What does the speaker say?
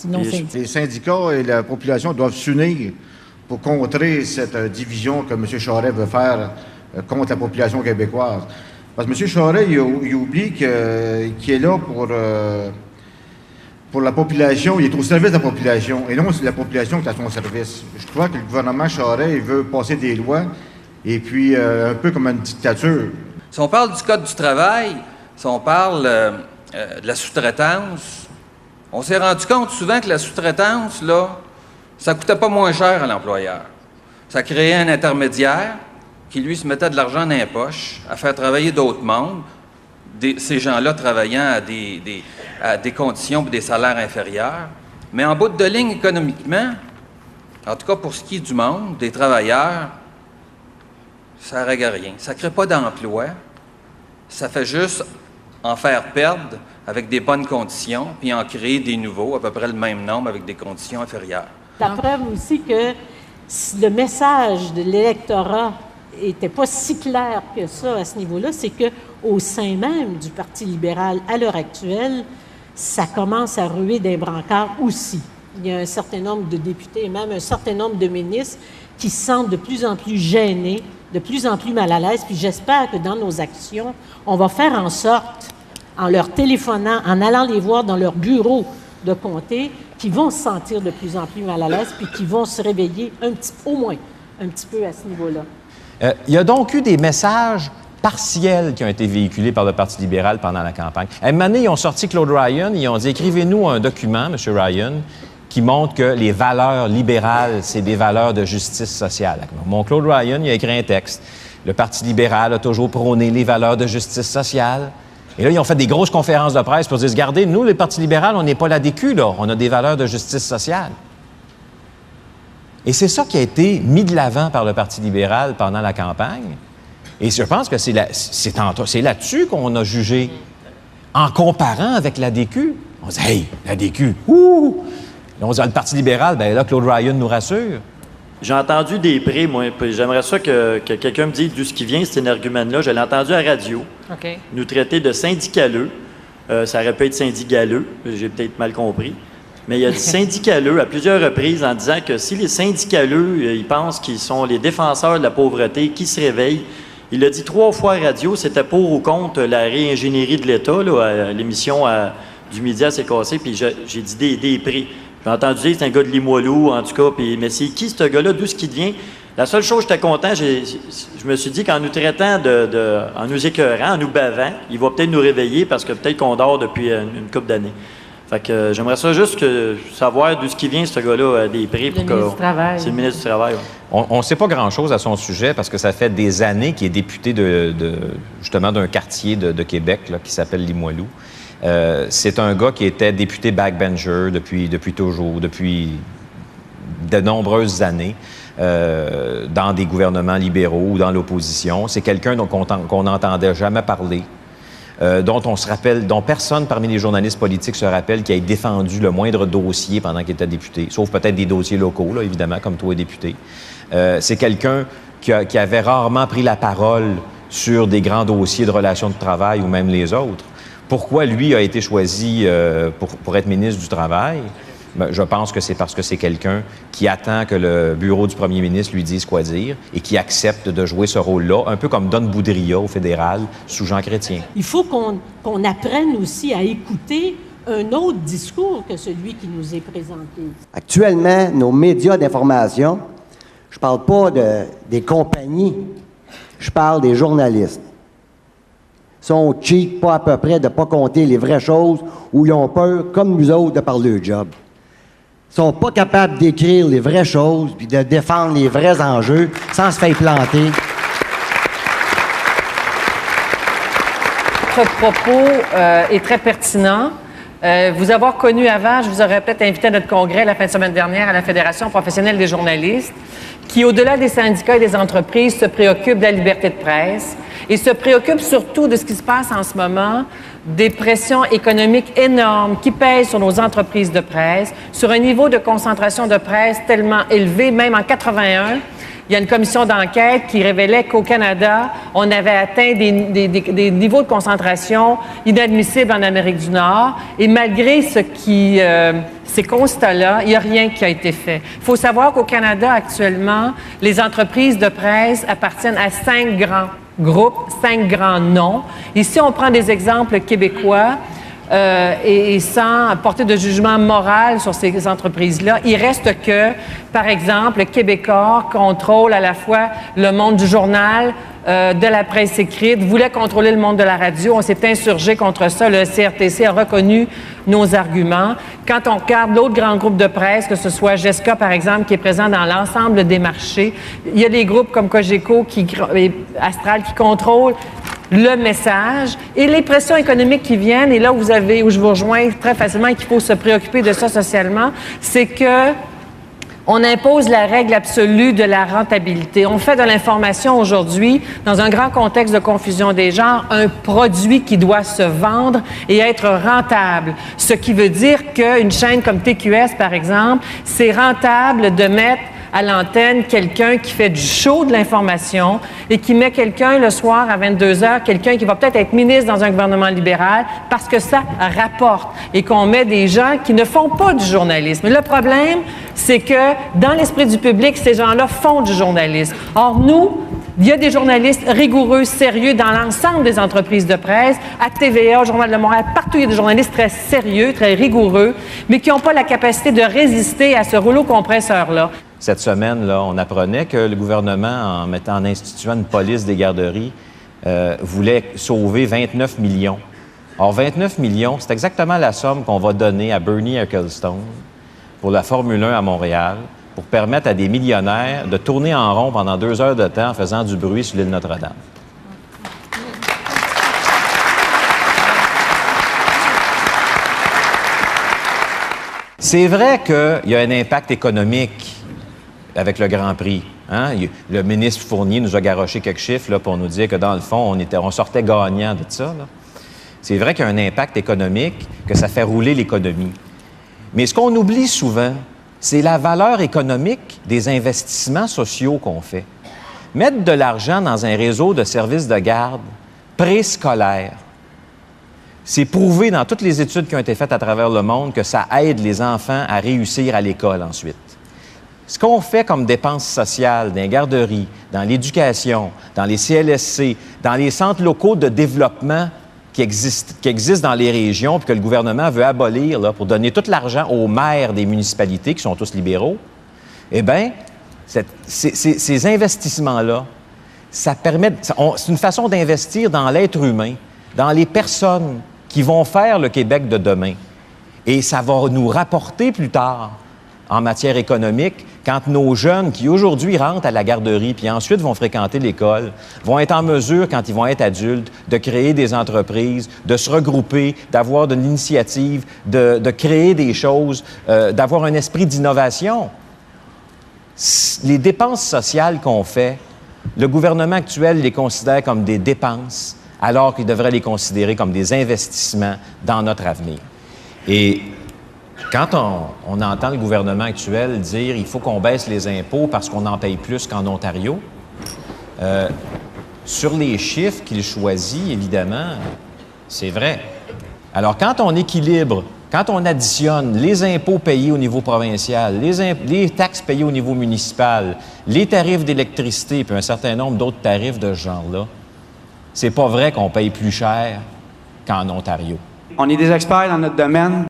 Sinon, les syndicats et la population doivent s'unir pour contrer cette division que M. Charest veut faire contre la population québécoise. Parce que M. Charest, il oublie qu'il est là pour la population, il est au service de la population, et non c'est la population qui est à son service. Je crois que le gouvernement Charest, il veut passer des lois, et puis un peu comme une dictature. Si on parle du Code du travail, si on parle de la sous-traitance, on s'est rendu compte souvent que la sous-traitance, là, ça coûtait pas moins cher à l'employeur. Ça créait un intermédiaire qui, lui, se mettait de l'argent dans les poches à faire travailler d'autres mondes, ces gens-là travaillant à des conditions et des salaires inférieurs. Mais en bout de ligne, économiquement, en tout cas pour ce qui est du monde, des travailleurs, ça ne règle rien. Ça ne crée pas d'emploi. Ça fait juste en faire perdre avec des bonnes conditions, puis en créer des nouveaux, à peu près le même nombre, avec des conditions inférieures. La preuve aussi que le message de l'électorat n'était pas si clair que ça à ce niveau-là, c'est qu'au sein même du Parti libéral, à l'heure actuelle, ça commence à ruer des brancards aussi. Il y a un certain nombre de députés et même un certain nombre de ministres qui se sentent de plus en plus gênés, de plus en plus mal à l'aise. Puis j'espère que dans nos actions, on va faire en sorte, en leur téléphonant, en allant les voir dans leur bureau de comté, qu'ils vont se sentir de plus en plus mal à l'aise puis qu'ils vont se réveiller au moins un petit peu à ce niveau-là. Il y a donc eu des messages partiels qui ont été véhiculés par le Parti libéral pendant la campagne. À un moment donné, ils ont sorti Claude Ryan, ils ont dit « Écrivez-nous un document, M. Ryan, qui montre que les valeurs libérales, c'est des valeurs de justice sociale. » Mon Claude Ryan, il a écrit un texte. Le Parti libéral a toujours prôné les valeurs de justice sociale. Et là, ils ont fait des grosses conférences de presse pour dire « Regardez, nous, le Parti libéral, on n'est pas l'ADQ, là. On a des valeurs de justice sociale. » Et c'est ça qui a été mis de l'avant par le Parti libéral pendant la campagne. Et je pense que c'est là-dessus qu'on a jugé. En comparant avec l'ADQ, on dit « Hey, l'ADQ, ouh! » On dit « Le Parti libéral, bien là, Claude Ryan nous rassure. » J'ai entendu des prix, moi. J'aimerais ça que quelqu'un me dise d'où ce qui vient, cet argument-là. Je l'ai entendu à la radio. Okay. Nous traiter de syndicaleux. Ça aurait pu être syndicaleux. J'ai peut-être mal compris. Mais il a dit syndicaleux à plusieurs reprises en disant que si les syndicaleux, ils pensent qu'ils sont les défenseurs de la pauvreté, qui se réveillent. Il a dit 3 fois à radio, c'était pour ou contre la réingénierie de l'État, là, à l'émission du midi à C'est cassé, puis j'ai dit des prix. J'ai entendu dire que c'est un gars de Limoilou, en tout cas, mais c'est qui ce gars-là, d'où ce qui vient? La seule chose, j'étais content, je me suis dit qu'en nous traitant en nous écœurant, en nous bavant, il va peut-être nous réveiller parce que peut-être qu'on dort depuis une couple d'années. Fait que j'aimerais ça juste savoir d'où ce qui vient, ce gars-là, des prix. Le ministre du Travail. C'est le ministre du Travail, oui. On ne sait pas grand-chose à son sujet parce que ça fait des années qu'il est député justement d'un quartier de Québec là, qui s'appelle Limoilou. C'est un gars qui était député backbencher depuis toujours, depuis de nombreuses années, dans des gouvernements libéraux ou dans l'opposition. C'est quelqu'un qu'on n'entendait jamais parler. Dont personne parmi les journalistes politiques se rappelle qui ait défendu le moindre dossier pendant qu'il était député, sauf peut-être des dossiers locaux, là, évidemment, comme toi, député. C'est quelqu'un qui avait rarement pris la parole sur des grands dossiers de relations de travail ou même les autres. Pourquoi lui a été choisi pour être ministre du Travail? Bien, je pense que c'est parce que c'est quelqu'un qui attend que le bureau du premier ministre lui dise quoi dire et qui accepte de jouer ce rôle-là, un peu comme Don Boudria au fédéral sous Jean Chrétien. Il faut qu'on apprenne aussi à écouter un autre discours que celui qui nous est présenté. Actuellement, nos médias d'information, je parle pas des compagnies, je parle des journalistes. Ils sont cheap, pas à peu près, de ne pas compter les vraies choses ou ils ont peur, comme nous autres, de parler leur job. Ils sont pas capables d'écrire les vraies choses puis de défendre les vrais enjeux sans se faire planter. Votre propos est très pertinent. Vous avoir connu avant, je vous aurais peut-être invité à notre congrès la fin de semaine dernière à la Fédération professionnelle des journalistes, qui, au-delà des syndicats et des entreprises, se préoccupe de la liberté de presse et se préoccupe surtout de ce qui se passe en ce moment, des pressions économiques énormes qui pèsent sur nos entreprises de presse, sur un niveau de concentration de presse tellement élevé, même en 81. Il y a une commission d'enquête qui révélait qu'au Canada, on avait atteint des niveaux de concentration inadmissibles en Amérique du Nord. Et malgré ce ces constats-là, il n'y a rien qui a été fait. Il faut savoir qu'au Canada, actuellement, les entreprises de presse appartiennent à 5 grands groupes, 5 grands noms. Ici, on prend des exemples québécois et sans porter de jugement moral sur ces entreprises-là. Il reste que, par exemple, Québecor contrôle à la fois le monde du journal, de la presse écrite, voulait contrôler le monde de la radio. On s'est insurgé contre ça. Le CRTC a reconnu nos arguments. Quand on regarde l'autre grand groupe de presse, que ce soit GESCA, par exemple, qui est présent dans l'ensemble des marchés, il y a des groupes comme Cogeco et Astral qui contrôlent le message et les pressions économiques qui viennent. Et là où je vous rejoins très facilement et qu'il faut se préoccuper de ça socialement, c'est que on impose la règle absolue de la rentabilité. On fait de l'information aujourd'hui, dans un grand contexte de confusion des genres, un produit qui doit se vendre et être rentable. Ce qui veut dire qu'une chaîne comme TQS, par exemple, c'est rentable de mettre à l'antenne quelqu'un qui fait du show de l'information et qui met quelqu'un le soir à 22 heures, quelqu'un qui va peut-être être ministre dans un gouvernement libéral parce que ça rapporte et qu'on met des gens qui ne font pas du journalisme. Et le problème, c'est que dans l'esprit du public, ces gens-là font du journalisme. Or, nous, il y a des journalistes rigoureux, sérieux dans l'ensemble des entreprises de presse, à TVA, au Journal de Montréal, partout il y a des journalistes très sérieux, très rigoureux, mais qui n'ont pas la capacité de résister à ce rouleau compresseur-là. Cette semaine, là, on apprenait que le gouvernement, en instituant une police des garderies, voulait sauver 29 millions. Or, 29 millions, c'est exactement la somme qu'on va donner à Bernie Ecclestone pour la Formule 1 à Montréal, pour permettre à des millionnaires de tourner en rond pendant 2 heures de temps en faisant du bruit sur l'île Notre-Dame. C'est vrai qu'il y a un impact économique avec le Grand Prix. Hein? Le ministre Fournier nous a garoché quelques chiffres là, pour nous dire que, dans le fond, on sortait gagnant de ça. Là. C'est vrai qu'il y a un impact économique, que ça fait rouler l'économie. Mais ce qu'on oublie souvent, c'est la valeur économique des investissements sociaux qu'on fait. Mettre de l'argent dans un réseau de services de garde préscolaire, c'est prouvé dans toutes les études qui ont été faites à travers le monde que ça aide les enfants à réussir à l'école ensuite. Ce qu'on fait comme dépenses sociales dans les garderies, dans l'éducation, dans les CLSC, dans les centres locaux de développement qui existent dans les régions puis que le gouvernement veut abolir là, pour donner tout l'argent aux maires des municipalités qui sont tous libéraux, eh bien, ces investissements-là, ça permet... c'est une façon d'investir dans l'être humain, dans les personnes qui vont faire le Québec de demain. Et ça va nous rapporter plus tard en matière économique, quand nos jeunes qui aujourd'hui rentrent à la garderie puis ensuite vont fréquenter l'école, vont être en mesure, quand ils vont être adultes, de créer des entreprises, de se regrouper, d'avoir de l'initiative, de créer des choses, d'avoir un esprit d'innovation. Les dépenses sociales qu'on fait, le gouvernement actuel les considère comme des dépenses, alors qu'il devrait les considérer comme des investissements dans notre avenir. Et quand on entend le gouvernement actuel dire qu'il faut qu'on baisse les impôts parce qu'on en paye plus qu'en Ontario, sur les chiffres qu'il choisit, évidemment, c'est vrai. Alors, quand on équilibre, quand on additionne les impôts payés au niveau provincial, les taxes payées au niveau municipal, les tarifs d'électricité puis un certain nombre d'autres tarifs de ce genre-là, c'est pas vrai qu'on paye plus cher qu'en Ontario. On est des experts dans notre domaine.